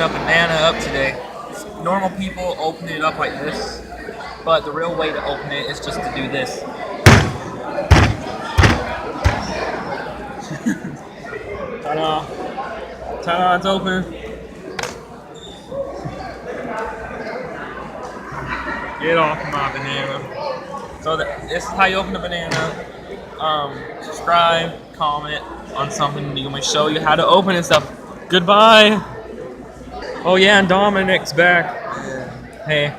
open a banana up today. Normal people open it up like this, but the real way to open it is just to do this. Ta-da! Ta-da! It's open. Get off my banana. So this is how you open a banana. Subscribe, comment on something. You want me to show you how to open and stuff. Goodbye. Oh yeah, and Dominic's back. Yeah. Hey,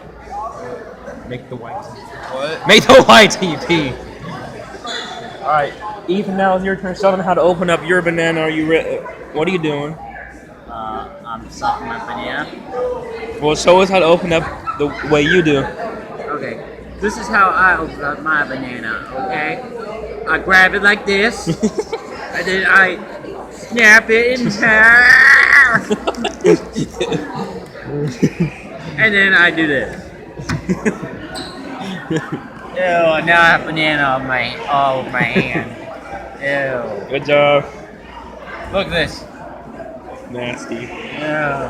make the white. What? Make the white TP. All right, Ethan. Now it's your turn. Show them how to open up your banana. Are you ready? What are you doing? I'm sucking my banana. Well, show us how to open up the way you do. Okay, this is how I open up my banana, okay? I grab it like this, and then I snap it in half, and then I do this. Ew, now I have banana on all over my hand. Ew. Good job. Look at this. Nasty. Ew.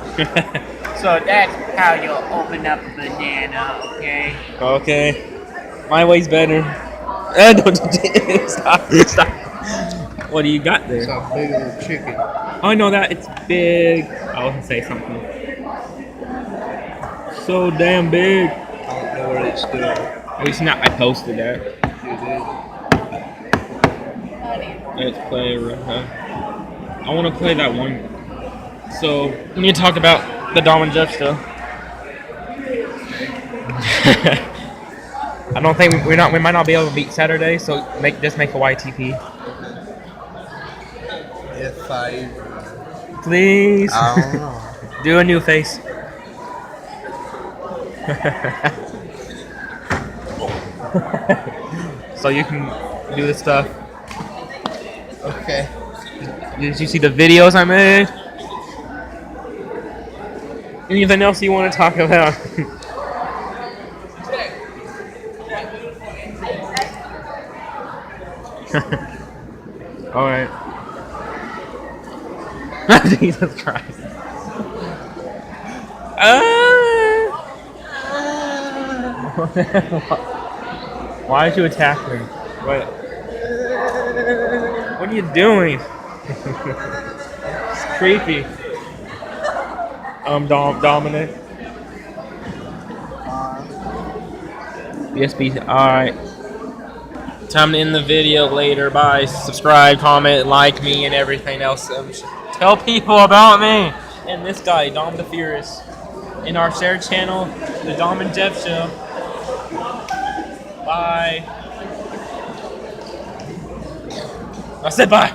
So that's how you open up a banana, okay? Okay. My way's better. Don't stop. Stop. What do you got It's there? a big old chicken. I know that it's big. I was gonna say something. So damn big. I don't know where it's still. At least not. I posted that. You Let's play. I want to play that one. So we need to talk about the Dom and Jeff stuff. I don't think we might not be able to beat Saturday. So make a YTP, did. If I. please. I don't know. Do a new face. So you can do the stuff. Okay. Did you see the videos I made? Anything else you want to talk about? All right. Jesus Christ. Why did you attack me? What are you doing? It's creepy. Dominic. BSB. Alright. Time to end the video later. Bye. Subscribe, comment, like me, and everything else. Tell people about me. And this guy, Dom the Furious. In our shared channel, The Dom and Jeff Show. Bye. I said bye.